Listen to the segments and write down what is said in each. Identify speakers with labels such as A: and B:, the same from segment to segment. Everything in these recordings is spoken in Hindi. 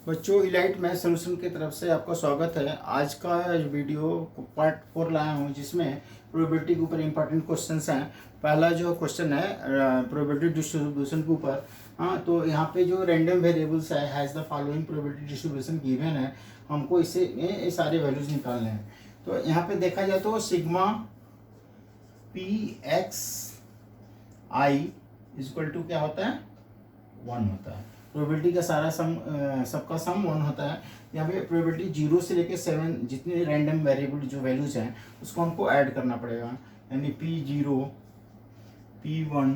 A: बच्चों, इलाइट मैथ सोल्यूशन की तरफ से आपका स्वागत है। आज का वीडियो पार्ट 4 लाया हूँ, जिसमें प्रोबेबिलिटी के ऊपर इंपॉर्टेंट क्वेश्चंस हैं। पहला जो क्वेश्चन है प्रोबेबिलिटी डिस्ट्रीब्यूशन के ऊपर। हाँ, तो यहाँ पे जो रैंडम वेरिएबल्स है has the following probability distribution given है, हमको इससे ये सारे वैल्यूज निकालने हैं। तो यहाँ पे देखा जाए तो sigma P x I equal to क्या होता है, 1 होता है। प्रोबेबिलिटी का सारा सम सबका सम 1 होता है। यहाँ पे प्रोबेबिलिटी 0 से लेकर 7 जितने रैंडम वेरिएबल जो वैल्यूज हैं उसको हमको ऐड करना पड़ेगा। यानी P0, P1,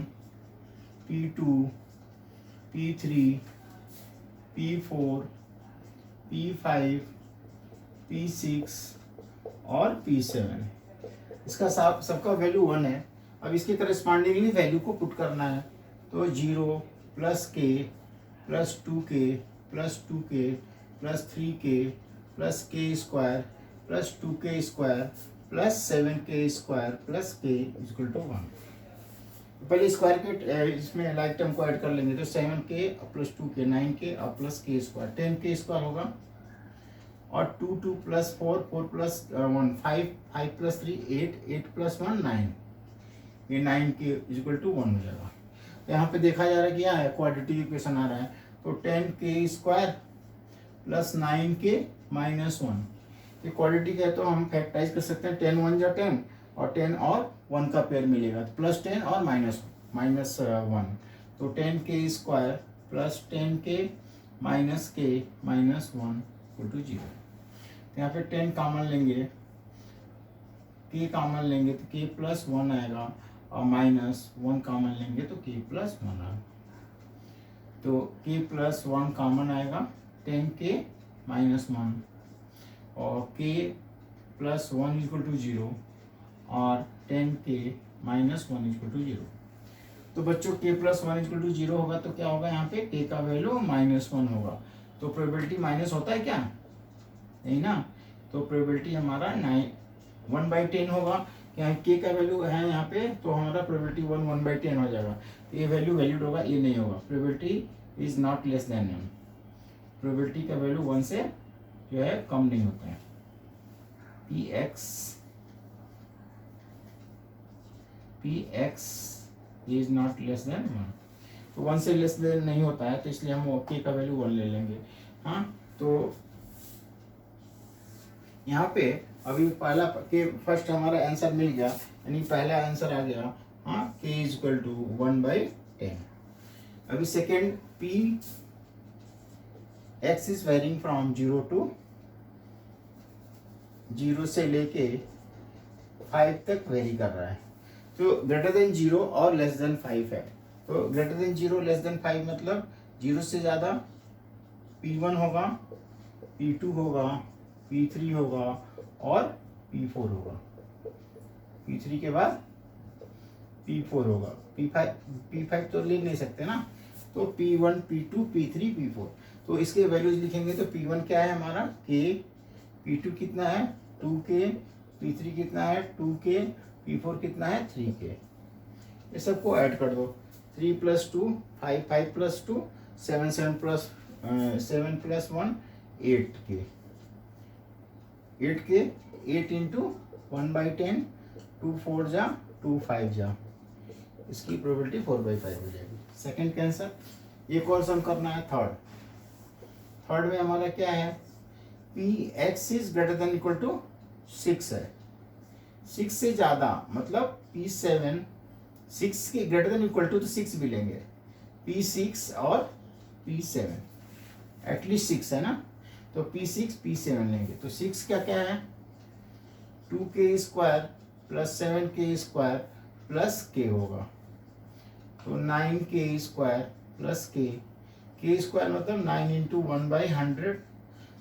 A: P2, P3, P4, P5, P6 और P7। इसका सबका वैल्यू 1 है। अब इसके करस्पॉन्डिंगली वैल्यू को पुट करना है। तो 0 plus k plus 2k plus 2k plus 3k plus k square plus 2k square plus 7k square plus k equal to 1। पहले स्क्वायर के इसमें लाइक टर्म को ऐड कर लेंगे। तो 7k प्लस 2k 9k और plus k square 10k square होगा। और 2 प्लस 4 4 प्लस 1 5 5 प्लस 3 8 8 प्लस 1 9। ये 9k इक्वल टू 1 हो जाएगा। यहाँ पे देखा जा रहा है कि क्या है, क्वाड्रेटिक इक्वेशन आ रहा है। तो 10k square plus 9k minus 1। ये क्वाड्रेटिक है तो हम फैक्टराइज कर सकते हैं। 10 1 जा 10 और 10 और 1 का पेयर मिलेगा, तो प्लस 10 और माइनस 1। तो 10k square plus 10k minus k minus 1 equal to 0। यहाँ पे 10 कॉमन लेंगे, k कॉमन लेंगे तो k प्लस 1 आएगा, और माइनस 1 कॉमन लेंगे तो k प्लस 1 आएगा। तो k प्लस 1 कॉमन आएगा, 10k माइनस 1 और k प्लस 1 इक्वल टू 0 और 10k माइनस 1 इक्वल टू 0। तो बच्चों k प्लस 1 इक्वल टू 0 होगा तो क्या होगा, यहाँ पे k का वैल्यू माइनस 1 होगा। तो प्रोबेबिलिटी माइनस होता है क्या, नहीं ना। तो प्रोबेबिलिटी हमारा 1/10 होगा। यहाँ k का वैल्यू है यहाँ पे, तो हमारा प्रोबेबिलिटी 1/10 हो जाएगा। तो ये वैल्यू वैलिड होगा, ये नहीं होगा। Probability is not less than 1। Probability का वैल्यू 1 से जो है कम नहीं होता है। Px is not less than 1। तो 1 से लेस देन नहीं होता है, तो इसलिए हम k का वैल्यू 1 ले लेंगे। हाँ, तो यहाँ पे अभी पहला के फर्स्ट हमारा आंसर मिल गया, यानी पहला आंसर आ गया। हाँ, k इज इक्वल टू 1/10। अभी second p x is varying from 0 से लेके 5 तक वेरी कर रहा है। तो ग्रेटर देन 0 और लेस देन 5 है। तो ग्रेटर देन 0 लेस देन 5 मतलब 0 से ज़्यादा p1 होगा, p2 होगा, p3 होगा और p4 होगा। p3 के बाद p4 होगा। p5 तो ले नहीं सकते ना। तो p1 p2 p3 p4। तो इसके वैल्यूज लिखेंगे तो p1 क्या है हमारा k, p2 कितना है 2k, p3 कितना है 2k, p4 कितना है 3k। ये सबको ऐड कर दो। 3 plus 2 5 5 plus 2 7 7 plus 1 8k 8 into 1/10 2 4 जा 2 5 जा, इसकी प्रोबेबिलिटी 4/5 हो जाएगी। सेकंड का आंसर। एक और सम करना है थर्ड में हमारा क्या है, Px is greater than equal to 6 है। 6 से ज़्यादा मतलब P7 6 के ग्रेटर देन इक्वल टू तो 6 भी लेंगे। P6 और P7 एटलीस्ट 6 है ना, तो P6 P7 लेंगे। तो 6 क्या क्या है 2k square plus 7k square plus k होगा। तो 9k square plus k square मतलब 9 इंटू 1/100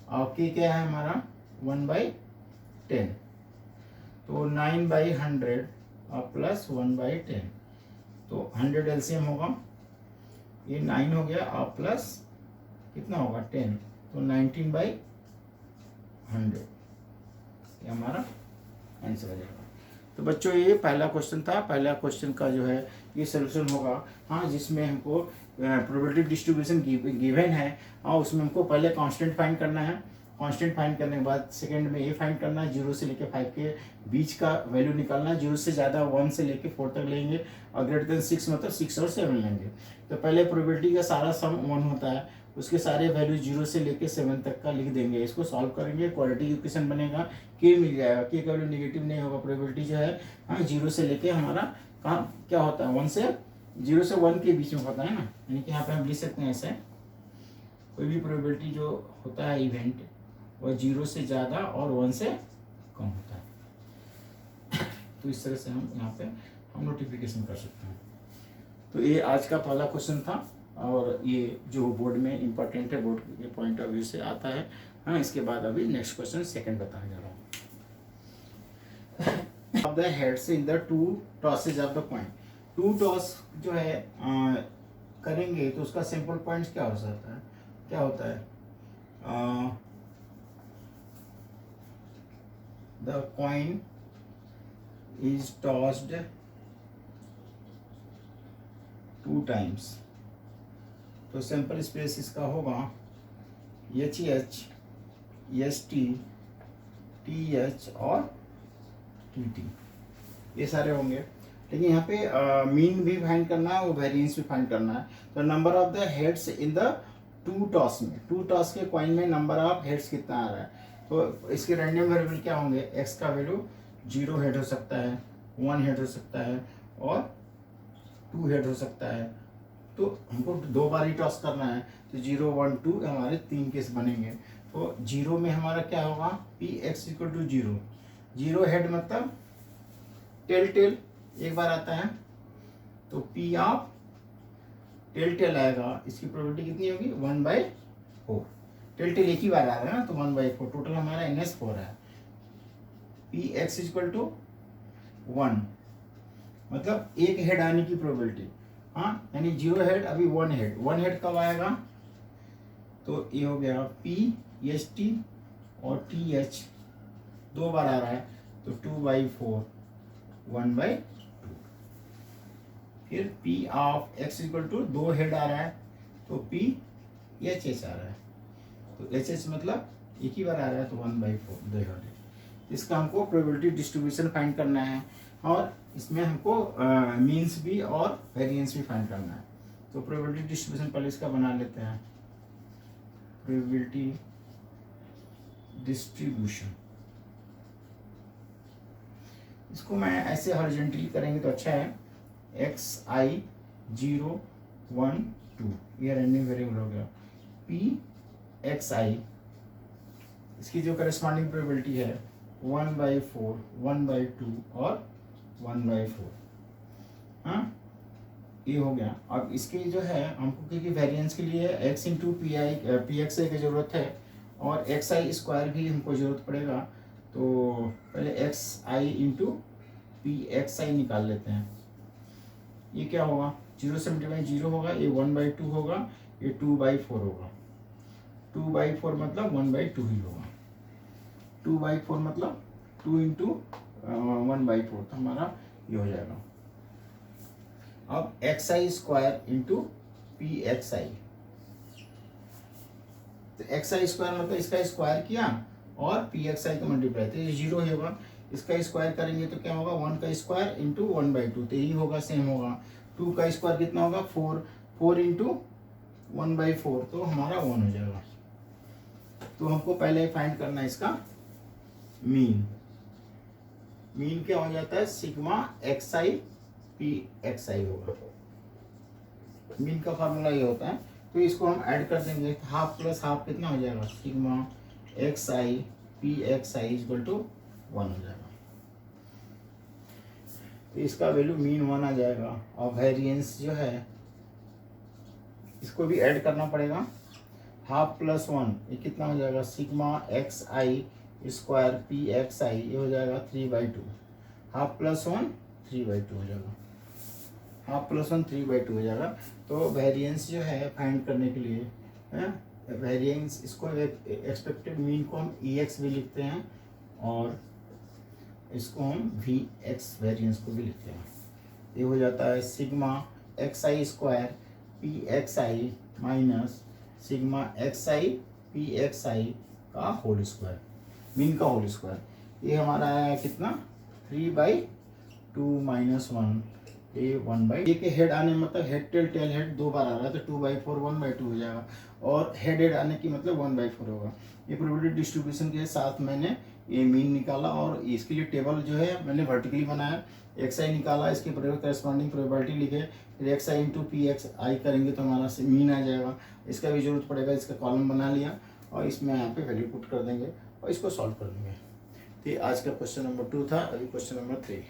A: और k क्या है हमारा 1/10। तो 9/100 और प्लस 1/10, तो 100 एलसीएम होगा, ये 9 हो गया और प्लस कितना होगा 10, तो 19/100 ये हमारा आंसर आ जाएगा। तो बच्चों ये पहला क्वेश्चन था। पहला क्वेश्चन का जो है ये सोल्यूशन होगा, हाँ, जिसमें हमको प्रोबेबिलिटी डिस्ट्रीब्यूशन गिवन है, और उसमें हमको पहले कांस्टेंट फाइंड करना है। कांस्टेंट फाइंड करने के बाद सेकंड में ये फाइंड करना है, 0 से लेकर 5 के बीच का वैल्यू निकालना है। 0 से ज़्यादा 1 से लेकर 4 तक लेंगे, और ग्रेटर देन 6 मतलब 6 और 7 लेंगे। तो पहले प्रोबेबिलिटी का सारा सम 1 होता है, उसके सारे वैल्यू 0 से लेकर 7 तक का लिख देंगे। इसको सॉल्व करेंगे, क्वाड्रेटिक इक्वेशन बनेगा, के मिल जाएगा। के का वैल्यू नेगेटिव नहीं होगा, प्रोबेबिलिटी जो है, हाँ, 0 से लेके हमारा कहाँ क्या होता है, 1 से 0 से 1 के बीच में होता है ना, यानी कि यहाँ पे हम लिख सकते हैं ऐसे, कोई भी प्रोबेबिलिटी जो होता है इवेंट, वह 0 से ज़्यादा और 1 से कम होता है। तो इस तरह से हम यहाँ पे हम नोटिफिकेशन कर सकते हैं। तो ये आज का पहला क्वेश्चन था, और ये जो बोर्ड में इम्पोर्टेंट है, बोर्ड के पॉइंट ऑफ व्यू से आता है, हाँ। इसके बाद अभी नेक्स्ट क्वेश्चन सेकंड बताने जा रहा हूँ। Of the heads in the 2 tosses of the coin. 2 toss जो है करेंगे तो उसका सिंपल पॉइंट्स क्या हो सकता है, क्या होता है, the coin is tossed 2 times। तो सैंपल स्पेस इसका होगा HH, ST, TH और TT, ये सारे होंगे। लेकिन यहाँ पे मीन भी फाइंड करना है और वेरिएंस भी फाइंड करना है। तो number of the heads in the 2 toss में, 2 टॉस के कॉइन में नंबर ऑफ हेड्स कितना आ रहा है, तो इसके रैंडम वेरिएबल क्या होंगे, x का वैल्यू 0 हेड हो सकता है, 1 हेड हो सकता है, और 2 हेड हो सकता है। तो हमको 2 बार ही टॉस करना है, तो 0, 1, 2 हमारे 3 केस बनेंगे। तो 0 में हमारा क्या होगा, Px इक्वल टू 0, 0 हेड मतलब टेल टेल एक बार आता है, तो P ऑफ टेल टेल आएगा। इसकी प्रोबेबिलिटी कितनी होगी, 1/4। टेल टेल एक ही बार आ रहा है ना, तो 1/4, टोटल हमारा NS4 है। Px इक्वल टू 1 मतलब एक हेड आने की प्रोबेबिलिटी, हाँ, यानी 0 हेड अभी 1 हेड, 1 हेड कब आएगा, तो ये हो गया P, ST और TH 2 बार आ रहा है, तो 2/4, 1/2। फिर P of x equal to 2 head आ रहा है, तो P HH आ रहा है, तो HH मतलब एक ही बार आ रहा है, तो 1/4, 2 हेड। इसका हमको प्रोबेबिलिटी डिस्ट्रीब्यूशन फाइंड करना है, और इसमें हमको मीन्स भी और वेरिएंस भी फाइंड करना है। तो प्रोबेबिलिटी डिस्ट्रीब्यूशन पहले इसका बना लेते हैं, प्रोबेबिलिटी डिस्ट्रीब्यूशन। इसको मैं ऐसे हॉरिजॉन्टली करेंगे तो अच्छा है, xi 0, 1, 2, ये रैंडम वेरिएबल हो गया। Pxi इसकी जो करस्पॉन्डिंग प्रोबेबिलिटी है 1/4, 1/2 और 1/4, हाँ, ये हो गया। अब इसके जो है हमको क्योंकि वेरिएंस के लिए x इंटू Pxi की जरूरत है, और xi स्क्वायर भी हमको जरूरत पड़ेगा। तो पहले xi इंटू Pxi निकाल लेते हैं। ये क्या होगा, 0 से मल्टीप्लाई 0 होगा, ये 1/2 होगा, ये 2/4 होगा। 2/4 मतलब 1/2 ही होगा। 2/4 मतलब 2 इंटू 1/4, तो हमारा ये हो जाएगा। अब xi स्क्वायर इंटू Pxi, तो xi स्क्वायर मतलब इसका स्क्वायर किया और Pxi का मल्टीप्लाई, तो ये 0 ही होगा। इसका स्क्वायर करेंगे तो क्या होगा, 1 का स्क्वायर इंटू 1/2, तो यही होगा, सेम होगा। 2 का स्क्वायर कितना होगा, 4, 4 इंटू 1/4, तो हमारा 1 हो जाएगा। तो हमको पहले फाइंड करना है इसका मीन। मीन क्या हो जाता है, सिग्मा xi Pxi होगा। मीन का फार्मूला ये होता है। तो इसको हम ऐड कर देंगे, हाफ प्लस हाफ कितना हो जाएगा, sigma xi Pxi equal to 1 हो जाएगा। तो इसका वैल्यू मीन 1 आ जाएगा, और वेरिएंस जो है इसको भी ऐड करना पड़ेगा, हाफ प्लस 1, ये कितना हो जाएगा, सिग्मा xi स्क्वायर Pxi, ये हो जाएगा 3/2, हाफ प्लस 1 3/2 हो जाएगा, हाफ प्लस 1 3/2 हो जाएगा। तो वेरिएंस जो है फाइंड करने के लिए, वेरिएंस इसको एक्सपेक्टेड मीन को हम EX भी लिखते हैं, और इसको हम वी एक्स वेरिएंस को भी लिखते हैं। ये हो जाता है sigma x i square p x i minus sigma x i p x i का होल स्क्वायर, मीन का होल स्क्वायर। ये हमारा आया कितना 3/2 माइनस 1 ये 1/, ये के हेड आने मतलब हेड टेल टेल हेड 2 बार आ रहा है तो 2/4 1/2 हो जाएगा, और हेड हेड आने की मतलब 1/4 होगा। ये प्रोबेबिलिटी डिस्ट्रीब्यूशन के साथ मैंने ये मीन निकाला, और इसके लिए टेबल जो है मैंने वर्टिकली बनाया, एक्स आई निकाला, इसके करस्पॉन्डिंग प्रोबेबिलिटी लिखे, फिर एक्स आई इंटू पी एक्स आई करेंगे तो हमारा मीन आ जाएगा। इसका भी जरूरत पड़ेगा, इसका कॉलम बना लिया और इसमें यहाँ पे वैल्यू पुट कर देंगे और इसको सॉल्व कर देंगे। तो ये आज का क्वेश्चन नंबर 2 था। अभी क्वेश्चन नंबर 3।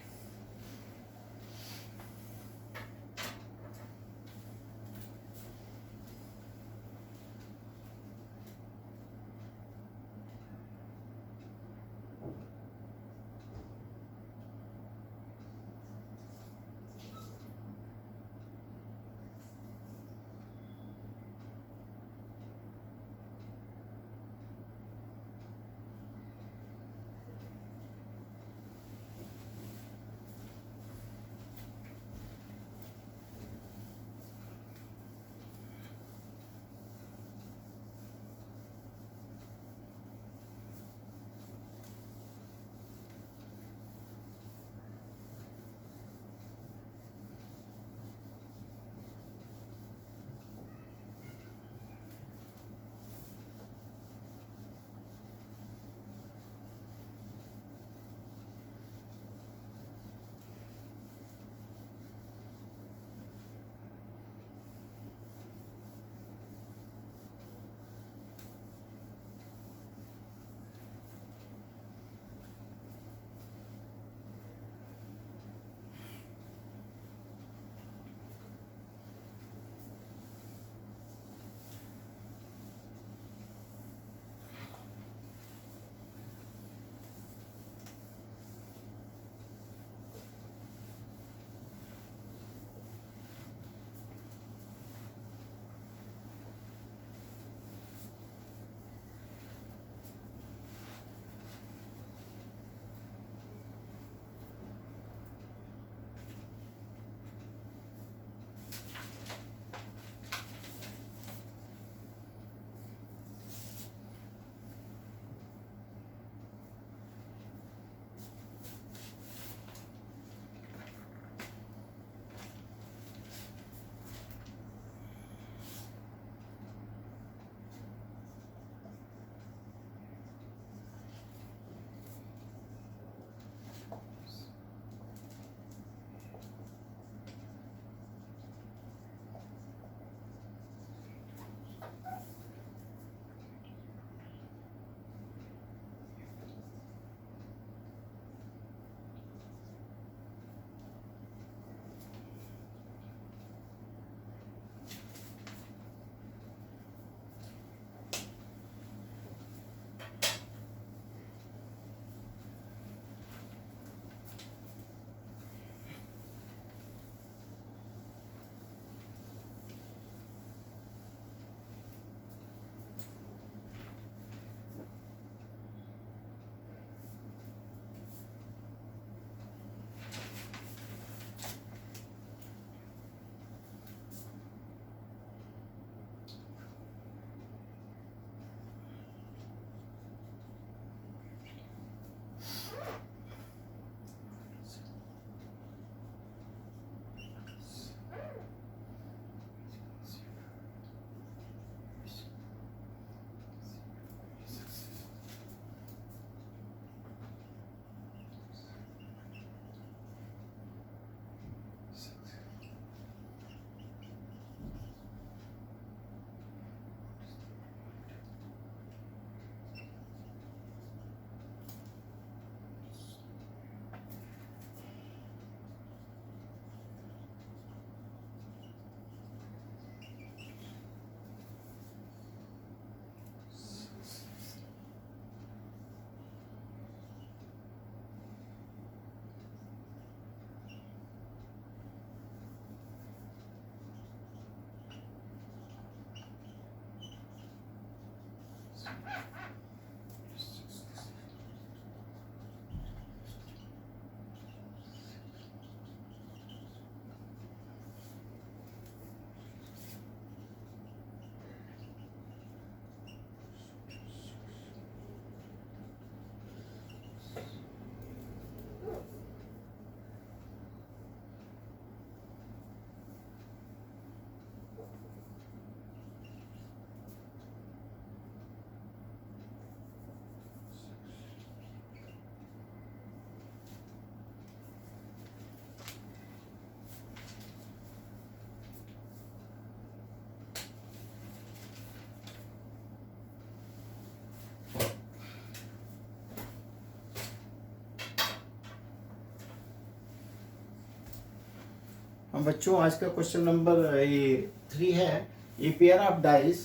A: बच्चों आज का क्वेश्चन नंबर ये 3 है। A pair of dice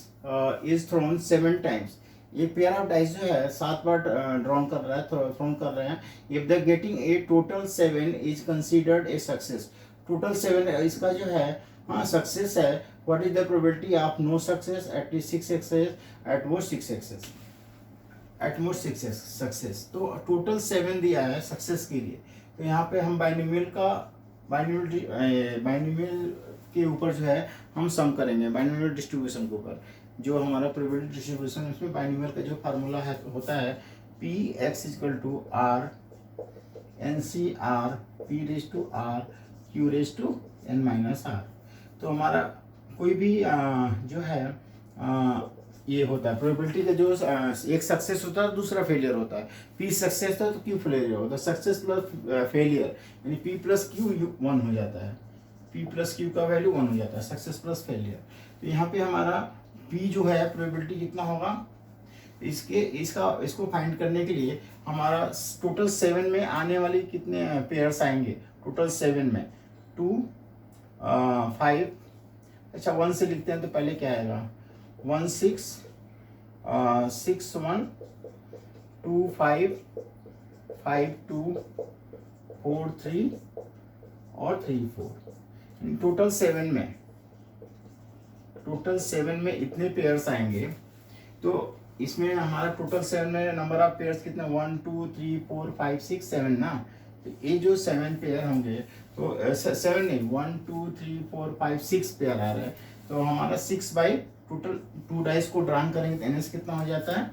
A: is throne 7 times. ये पेयर ऑफ डाइस जो है 7 बार ड्रॉन कर रहा है, थ्रोन कर रहे हैं। If the getting a total 7 is considered a success. Total 7 इसका जो है हाँ सक्सेस है। What is the probability of no success, at least 6 success, at most 6 success, at most 6 success. तो टोटल 7 दिया है सक्सेस के लिए। तो यहाँ पे हम बाइनोमियल के ऊपर जो है हम सम करेंगे, बाइनोमियल डिस्ट्रीब्यूशन के ऊपर। जो हमारा प्रोबेबिलिटी डिस्ट्रीब्यूशन है उसमें बाइनोमियल का जो फार्मूला है होता है P X equal to R N C R P raise to R Q raise to N minus R. तो हमारा कोई भी जो है ये होता है प्रोबेबिलिटी का जो एक सक्सेस होता है दूसरा फेलियर होता है। पी सक्सेस होता है तो क्यू फेलियर होता है। सक्सेस प्लस फेलियर यानी पी प्लस क्यू 1 हो जाता है। पी प्लस क्यू का वैल्यू 1 हो जाता है, सक्सेस प्लस फेलियर। तो यहाँ पे हमारा पी जो है प्रोबेबिलिटी कितना होगा इसको फाइंड करने के लिए हमारा टोटल 7 में आने वाली कितने पेयर्स आएंगे। टोटल 7 में 2 5, अच्छा 1 से लिखते हैं तो पहले क्या आएगा 1 6 6 1 2 5 5 2 4 3 और 3 4। टोटल 7 में इतने पेयर्स आएंगे। तो इसमें हमारा टोटल 7 में नंबर ऑफ पेयर्स कितने 1 2 3 4 5 6 7 ना। तो ये जो 7 पेयर होंगे तो 7 नहीं 1 2 3 4 5 6 पेयर आ रहे हैं। तो हमारा 6 बाई टोटल 2 डाइस को ड्रॉन करेंगे तो एनएस कितना हो जाता है,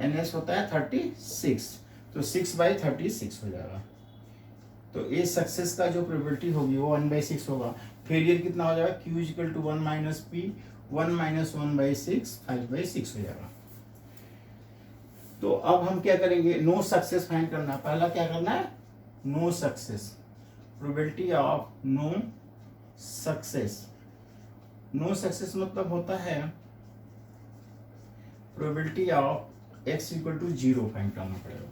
A: एनएस होता है 36। तो 6 बाई 36 हो जाएगा। तो ये सक्सेस का जो प्रोबेबिलिटी होगी वो 1/6 होगा। फेलियर कितना हो जाएगा Q equal to 1 minus P 1 minus 1/6 5/6 हो जाएगा। तो अब हम क्या करेंगे नो सक्सेस फाइंड करना है। पहला क्या करना है no success, probability of no success. No success मतलब होता है probability of x equal to 0 find करना पड़ेगा।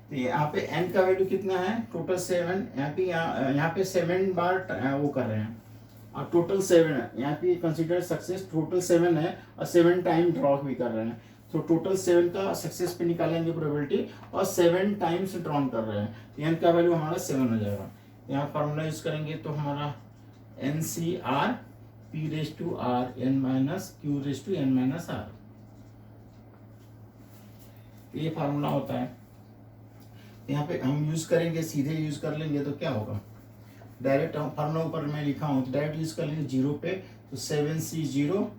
A: तो यहाँ पे n का वैल्यू कितना है टोटल 7, यहाँ पे 7 बार वो कर रहे हैं और टोटल 7 है। यहाँ पे कंसीडर सक्सेस टोटल 7 है और 7 टाइम ड्रॉ भी कर रहे हैं। तो टोटल 7 का सक्सेस पे निकालेंगे प्रोबेबिलिटी और 7 टाइम्स ड्रॉन कर रहे हैं। तो n का वैल्यू हमारा 7 हो जाएगा। यहाँ फार्मूला यूज करेंगे तो हमारा N C R P raise to R N minus Q raise to N minus R, ये फार्मूला होता है। यहाँ पे हम यूज करेंगे, सीधे यूज कर लेंगे तो क्या होगा डायरेक्ट हम फार्मूला ऊपर मैं लिखा हूँ तो डायरेक्ट यूज कर लेंगे 0 पे। तो 7c 0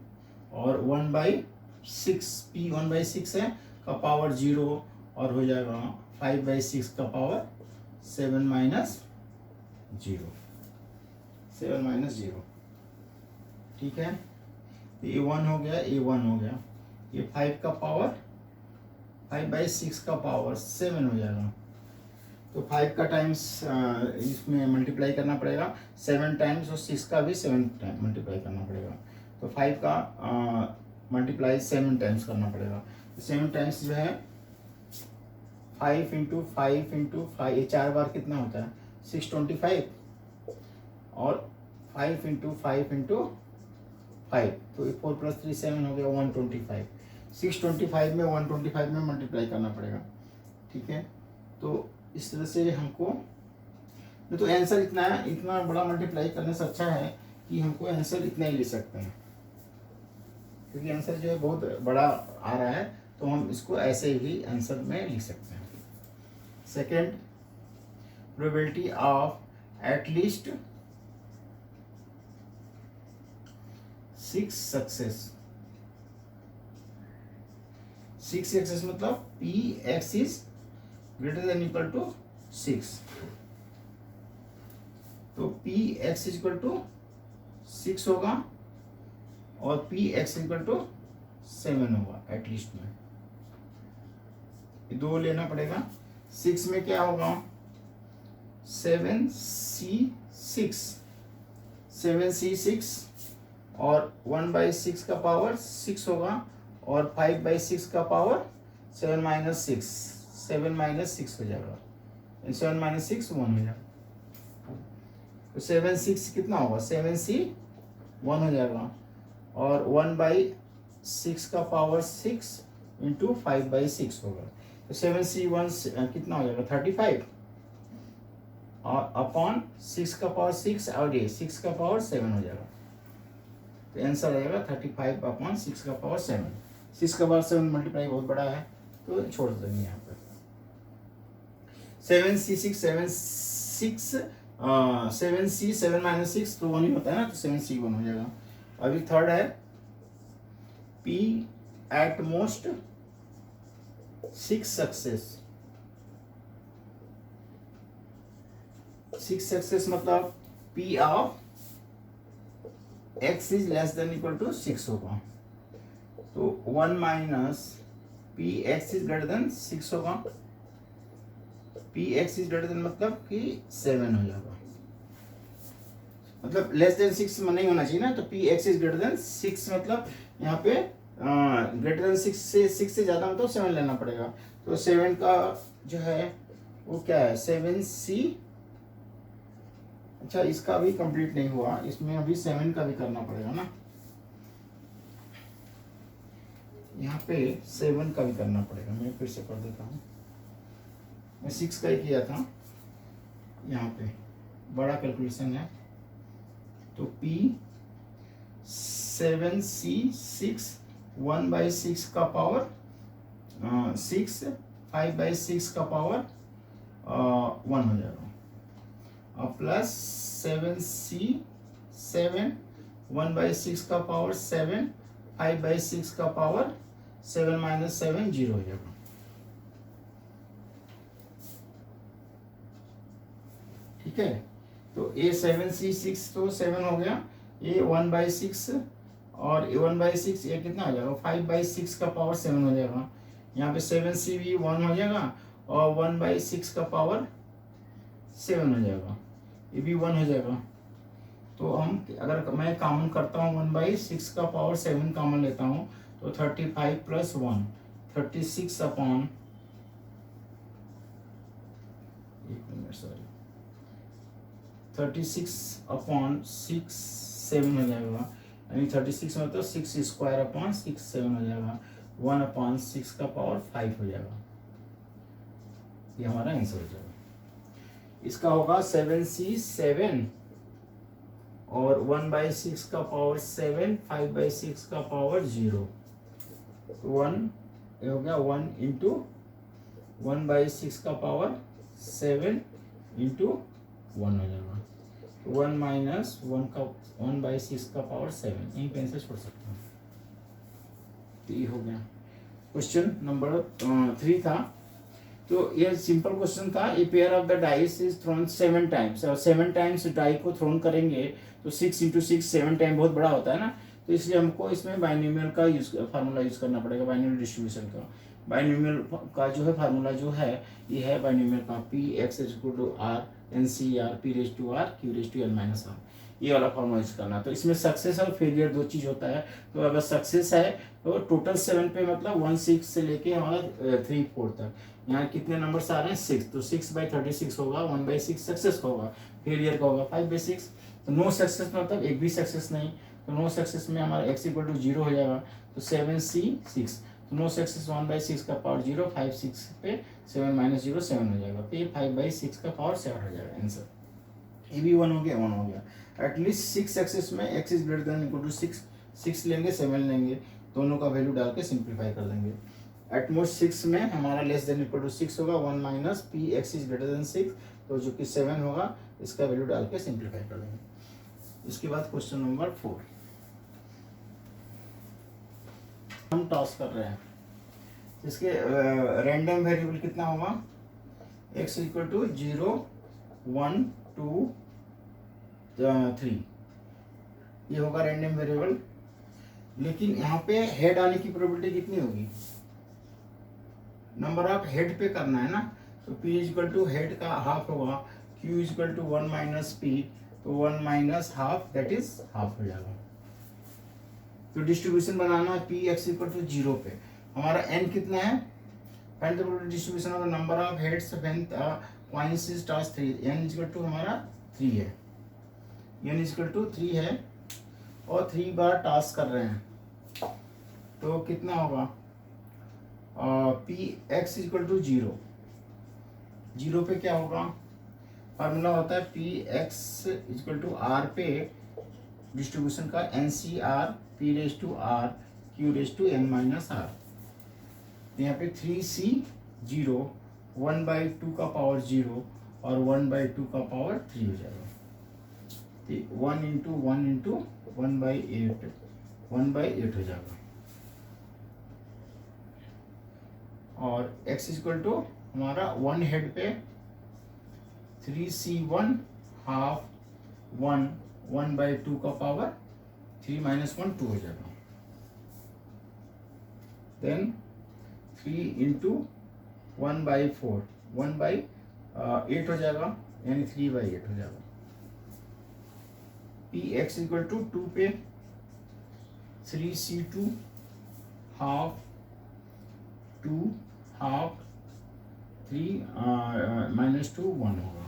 A: और 1/6 p 1/6 है का पावर 0 और हो जाएगा 5/6 का पावर 7 माइनस 0, 7 माइनस 0। ठीक है, ये 1 हो गया, ये 1 हो गया, ये 5 का पावर 5/6 का पावर 7 हो जाएगा। तो 5 का टाइम्स इसमें मल्टीप्लाई करना पड़ेगा 7 टाइम्स और 6 का भी 7 टाइम मल्टीप्लाई करना पड़ेगा। तो 5 का मल्टीप्लाई 7 टाइम्स करना पड़ेगा। तो 7 टाइम्स जो है 5 इंटू 5 इंटू 5, ये 4 बार कितना होता है 625 और 5 इंटू 5 इंटू 5, तो 4 + 3 7 हो गया 125। 625 में 125 में मल्टीप्लाई करना पड़ेगा। ठीक है, तो इस तरह से हमको तो आंसर इतना है, इतना बड़ा मल्टीप्लाई करने से अच्छा है कि हमको आंसर इतना ही ले सकते हैं, क्योंकि आंसर जो है बहुत बड़ा आ रहा है तो हम इसको ऐसे ही आंसर में लिख सकते हैं। Second, probability of at least 6 success. 6 success मतलब Px is greater than equal to 6। तो Px इक्वल टू 6 होगा और Px इक्वल टू 7 होगा एटलीस्ट में। ये 2 लेना पड़ेगा। 6 में क्या होगा 7c6 और 1/6 का पावर 6 होगा और 5/6 का पावर 7 माइनस 6, 7 माइनस 6 हो जाएगा। 7 माइनस 6 1 हो जाएगा। तो 7 6 कितना होगा, 7c 1 हो जाएगा, और 1/6 का पावर 6 इंटू 5/6 होगा। तो 7c1 कितना हो जाएगा 35, और अपॉन 6 का पावर 6 और ये 6 का पावर 7 हो जाएगा। तो आंसर आ जाएगा 35 अपॉन 6 का पावर 7। 6 का पावर 7 मल्टीप्लाई बहुत बड़ा है तो छोड़ देंगे यहाँ पर। 7c 7 माइनस 6 तो 1 ही होता है ना, तो 7c 1 हो जाएगा। अभी थर्ड है P एट मोस्ट 6 सक्सेस मतलब P of x is less than equal to 6 होगा। तो 1 minus P X is greater than 6 होगा। P X is greater than मतलब कि 7 हो जाएगा, मतलब लेस देन 6 नहीं होना चाहिए ना। तो P X is greater than 6 मतलब यहाँ पे ग्रेटर देन 6 से ज़्यादा मतलब 7 लेना पड़ेगा। तो 7 का जो है वो क्या है 7c। अच्छा, इसका अभी कंप्लीट नहीं हुआ, इसमें अभी 7 का भी करना पड़ेगा ना। यहाँ पे 7 का भी करना पड़ेगा, मैं फिर से कर देता हूँ। मैं 6 का ही किया था, यहाँ पे बड़ा कैलकुलेशन है। तो P 7c 6 1/6 का पावर 6 5/6 का पावर 1 हो जाएगा, और प्लस 7c 7 1/6 का पावर 7 5/6 का पावर 7 माइनस 7 0 हो जाएगा। ठीक है, तो ये 7c6 तो 7 हो गया, ये 1/6 और 1/6 ये कितना हो जाएगा 5/6 का पावर 7 हो जाएगा। यहाँ पे 7c भी 1 हो जाएगा और 1/6 का पावर 7 हो जाएगा, ये भी 1 हो जाएगा। तो हम अगर मैं कॉमन करता हूँ 1/6 का पावर 7 कॉमन लेता हूँ तो 35 प्लस 1 36 अपॉन 36 अपॉन 6 7 हो जाएगा, यानी 36 मतलब 6 स्क्वायर अपॉन 6 7 हो जाएगा, 1 अपॉन 6 का पावर 5 हो जाएगा। ये हमारा आंसर हो जाएगा। इसका होगा 7c 7 और 1/6 का पावर 7 5/6 का पावर 0, 1 ये हो गया 1 इंटू 1/6 का पावर 7 इंटू 1 हो जाएगा। 1 माइनस 1/6 का पावर 7, यहीं पे आंसर छोड़ सकते हैं। तो ये हो गया। क्वेश्चन नंबर 3 था, तो ये सिंपल क्वेश्चन था। A pair of the dice is throne 7 times, और 7 टाइम्स डाई को थ्रोन करेंगे तो 6 इंटू 6 7 टाइम बहुत बड़ा होता है ना, तो इसलिए हमको इसमें बाइनोमियल का फार्मूला यूज करना पड़ेगा, बाइनोमियल डिस्ट्रीब्यूशन का। बाइनोमियल का जो है फार्मूला जो है ये है बाइनोमियल का P X equal to R N C R P raise to R Q raise to N minus R, ये वाला फॉर्मूला यूज करना। तो इसमें सक्सेस और फेलियर दो चीज होता है। तो अगर सक्सेस है तो टोटल 7 पे मतलब 1 6 से लेके हमारा 3 4 तक, यहाँ कितने नंबर्स आ रहे हैं 6, तो 6/36 होगा, 1/6 सक्सेस का होगा, फेलियर का होगा 5/6। तो नो सक्सेस मतलब एक भी सक्सेस नहीं, तो नो सक्सेस में हमारा x इक्वल टू 0 हो जाएगा। तो 7c 6, तो नो सक्सेस 1/6 का पावर 0, 5 6 पे 7 माइनस 0 7 हो जाएगा, तो ये 5/6 का पावर 7 हो जाएगा आंसर। ये भी 1 हो गया 1 हो गया। एटलीस्ट 6 सक्सेस में x is greater than equal to 6 लेंगे 7 लेंगे, दोनों का वैल्यू डाल के सिंप्लीफाई कर देंगे। एटमोस्ट 6 में हमारा लेस देन इक्वल टू 6 होगा, 1 minus P X is greater than 6, तो जो कि 7 होगा, इसका वैल्यू डाल के सिंप्लीफाई कर देंगे। इसके बाद क्वेश्चन नंबर 4 हम टॉस कर रहे हैं, इसके रैंडम वेरिएबल कितना होगा, x इक्वल टू 0 1 2 3, ये होगा रैंडम वेरिएबल। लेकिन यहाँ पे हेड आने की प्रोबेबिलिटी कितनी होगी, नंबर ऑफ हेड पे करना है ना, तो p इक्वल टू हेड का हाफ होगा, q equal to 1 minus p, तो 1 minus half that is half हो जाएगा। तो डिस्ट्रीब्यूशन बनाना है p x इक्वल टू 0 पे, हमारा n कितना है, find the distribution of the number of heads when coins is toss 3, n equal to हमारा 3 है। n इक्वल टू 3 है और 3 बार टास्क कर रहे हैं, तो कितना होगा, पी एक्स इक्वल टू 0, 0 पे क्या होगा, फार्मूला होता है P X equal to R पे डिस्ट्रीब्यूशन का N C R P raise to R Q raise to N minus R. यहाँ पे 3c 0, 1/2 का पावर 0 और 1/2 का पावर 3 हो जाएगा। 1 इंटू 1 इंटू 1/8, 1/8 हो जाएगा। और x इक्वल टू हमारा 1 हेड पे 3c1 हाफ 1, 1/2 का पावर 3 माइनस 1 2 हो जाएगा। देन 3 इंटू 1/4, 1/8 हो जाएगा, यानी 3/8 हो जाएगा। पी एक्स इक्वल टू 2 पे 3c2 हाफ 2 हाफ 3 माइनस 2 1 होगा।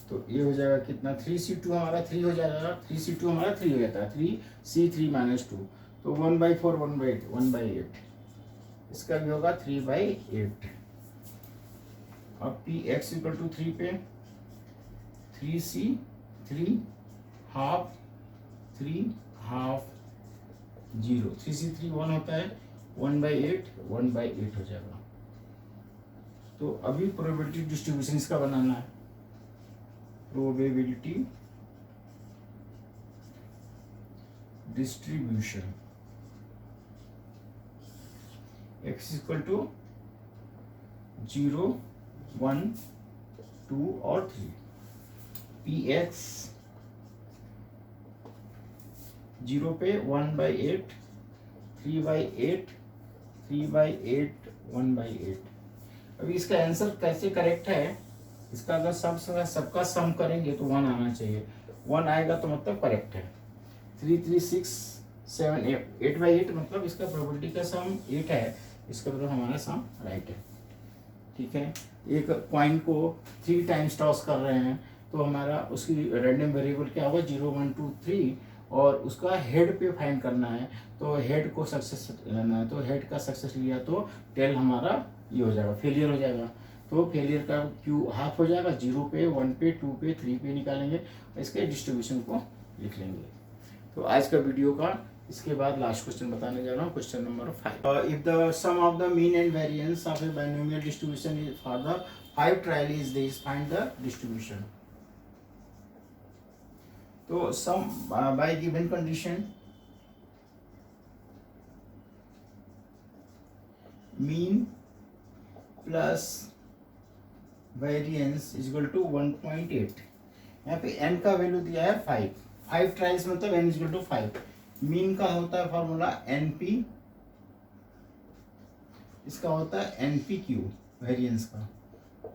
A: तो ये हो जाएगा कितना, 3c2 हमारा 3 हो जाएगा, 3c2 हमारा 3 हो जाता है, 3c3 माइनस 2, तो 1/4 1/8, इसका भी होगा 3/8। अब पी एक्स इक्वल टू 3 पे 3c3 हाफ 3 हाफ 0, 3c3 1 होता है, 1/8 1/8 हो जाएगा। तो अभी प्रोबेबिलिटी डिस्ट्रीब्यूशन इसका बनाना है, probability distribution x equal to 0 1 2 और 3, पी एक्स 0 पे 1/8, 3/8, 3/8, 1/8। अभी इसका आंसर कैसे करेक्ट है, इसका अगर सबका सम करेंगे तो 1 आना चाहिए, 1 आएगा तो मतलब करेक्ट है। 3 3 6 7 8/8 मतलब इसका प्रोबेबिलिटी का सम 8 है, इसका मतलब हमारा सम राइट है। ठीक है, एक कॉइन को 3 टाइम्स टॉस कर रहे हैं, तो हमारा उसकी रैंडम वेरिएबल क्या होगा, 0 1 2 3, और उसका हेड पे फाइंड करना है, तो हेड को सक्सेस लेना है, तो हेड का सक्सेस लिया तो टेल हमारा ये हो जाएगा, फेलियर हो जाएगा। तो फेलियर का क्यू हाफ हो जाएगा, 0 पे 1 पे 2 पे 3 पे निकालेंगे, इसके डिस्ट्रीब्यूशन को लिख लेंगे। तो आज का वीडियो का इसके बाद लास्ट क्वेश्चन बताने जा रहा हूँ, question number 5। If the sum of the mean and variance of a binomial distribution is for the 5 trial is this, find the distribution. तो sum by given condition, mean plus variance is equal to 1.8। यहाँ पे n का वैल्यू दिया है 5 ट्रायल्स मतलब n is equal to 5। Mean का होता है फॉर्मूला np, इसका होता है npq, वेरिएंस का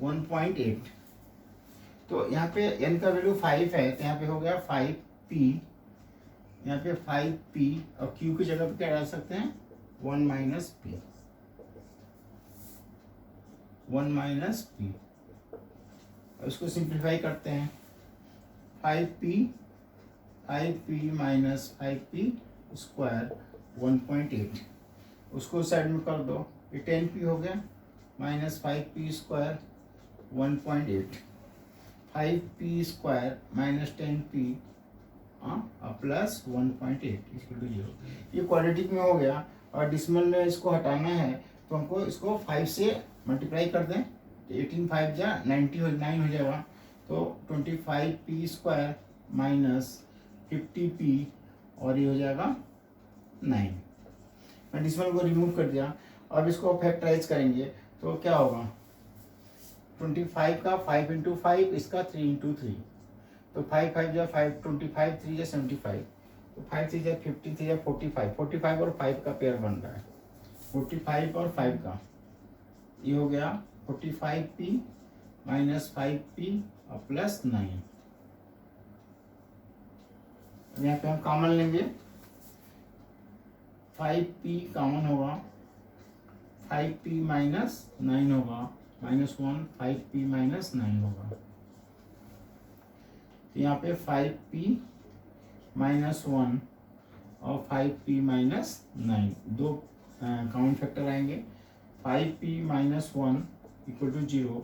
A: 1.8। तो यहाँ पे n का वैल्यू 5 है, तो यहाँ पे हो गया 5p, यहाँ पे 5p और q की जगह पे क्या डाल सकते हैं, 1 माइनस p, 1 माइनस p। इसको सिंप्लीफाई करते हैं, 5p माइनस 5p स्क्वायर 1.8, उसको साइड में कर दो, ये 10p हो गया, minus 5p square 1.8, 5p square minus 10p plus 1.8 equal to 0। ये क्वाड्रेटिक में हो गया, और डिसिमल में इसको हटाना है, तो हमको इसको 5 से मल्टीप्लाई कर दें, 18 5 जा 9 हो जाएगा, तो 25p स्क्वायर माइनस 50p और ये हो जाएगा 9। मैं डिसिमल को रिमूव कर दिया, अब इसको फैक्टराइज करेंगे तो क्या होगा, 25 का 5 इंटू 5, इसका 3 इंटू 3, तो 5 5 जा 5, 25 3 जा 75, तो 5 3 जा 50, 3 जा 45, 45 और 5 का पेयर बन रहा है, 45 और 5 का, ये हो गया 45p माइनस 5p और प्लस 9। यहाँ पे हम कॉमन लेंगे, 5p कॉमन होगा, 5p माइनस 9 होगा, -1 5p माइनस 9 होगा। तो यहाँ पे 5p माइनस 1 और 5p माइनस 9 दो काउंट फैक्टर आएंगे। 5p माइनस 1 इक्वल टू 0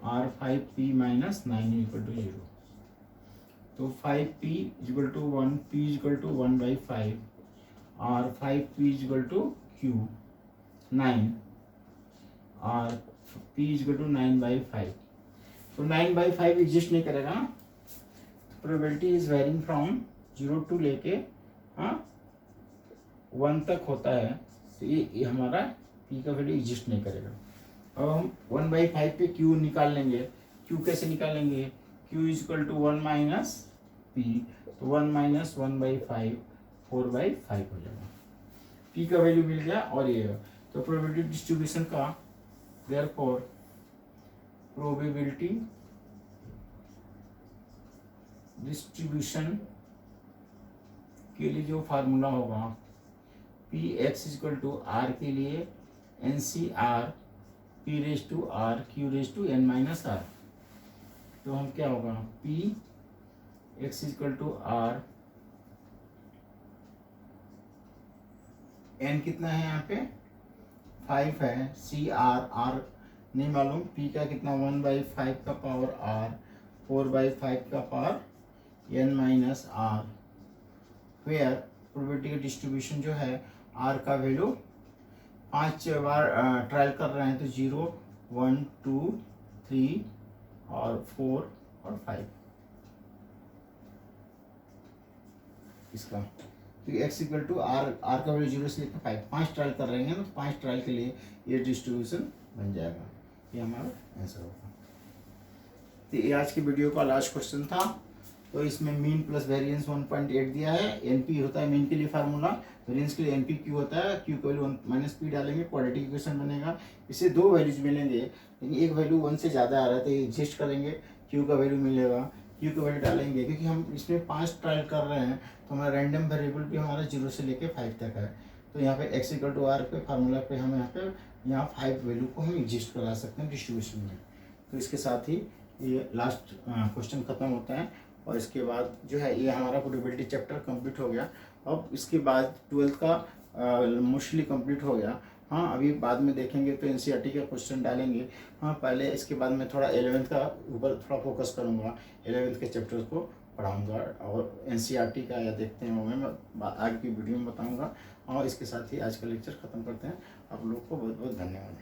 A: और 5p माइनस 9 इक्वल टू 0। तो 5p equal to 1, p equal to 1/5 और 5p इक्वल टू q 9 और p इक्वल टू 9/5। तो 9/5 एग्जिस्ट नहीं करेगा। Probability is varying from 0 to लेके 1 तक होता है। तो ये हमारा p का वैल्यू एग्जिस्ट नहीं करेगा। अब हम 1/5 पे q निकाल लेंगे। q कैसे निकालेंगे? q is equal to 1 minus p, तो 1 माइनस 1/5 4/5 हो जाएगा। p का वैल्यू मिल गया और ये तो प्रोबेबिलिटी डिस्ट्रीब्यूशन का देयरफॉर प्रोबेबिलिटी डिस्ट्रीब्यूशन के लिए जो फार्मूला होगा P X equal to R के लिए N C R P raise to R Q raise to N minus R. तो हम क्या होगा P X equal to R, N कितना है यहाँ पे 5 है, सी आर आर नहीं मालूम, पी का कितना 1/5 का पावर आर 4/5 का power N minus R. Where probability का डिस्ट्रीब्यूशन जो है आर का वैल्यू 5 बार ट्रायल कर रहे हैं तो 0 1 2 3 और 4 और 5 इसका। तो एक्स इक्वल टू आर का वैल्यू 0 से लेकर 5 ट्रायल कर रहे हैं तो 5 ट्रायल के लिए ये डिस्ट्रीब्यूशन बन जाएगा। ये हमारा आंसर होगा। तो ये आज की वीडियो का लास्ट क्वेश्चन था। तो इसमें मीन प्लस वेरिएंस 1.8 दिया है। एनपी होता है मीन के लिए फार्मूला, वेरिएंस के लिए एनपी क्यू होता है। क्यू का वैल्यू 1 माइनस पी डालेंगे, क्वाड्रेटिक इक्वेशन बनेगा। इससे दो वैल्यूज मिलेंगे लेकिन एक वैल्यू 1 से ज़्यादा आ रहा है तो एडजस्ट करेंगे, क्यू का वैल्यू मिलेगा, क्यू का वैल्यू डालेंगे। क्योंकि हम इसमें 5 ट्रायल कर रहे हैं तो हमारा रैंडम वेरिएबल भी हमारा 0 से लेकर 5 तक है। तो यहाँ पे एक्स इक्वल टू आर पे फार्मूला पे हम यहाँ 5 वैल्यू को हम एडजस्ट करा सकते हैं डिस्ट्रीब्यूशन में। तो इसके साथ ही ये लास्ट क्वेश्चन खत्म होता है और इसके बाद जो है ये हमारा प्रोबेबिलिटी चैप्टर कंप्लीट हो गया। अब इसके बाद 12th का मोस्टली कंप्लीट हो गया। हाँ अभी बाद में देखेंगे तो एनसीईआरटी का क्वेश्चन डालेंगे। हाँ पहले इसके बाद मैं थोड़ा 11th का ऊपर थोड़ा फोकस करूँगा, 11th के चैप्टर्स को पढ़ाऊँगा और एनसीईआरटी का या देखते हैं वो मैं आगे की वीडियो में बताऊँगा। और इसके साथ ही आज का लेक्चर ख़त्म करते हैं। आप लोग को बहुत बहुत धन्यवाद।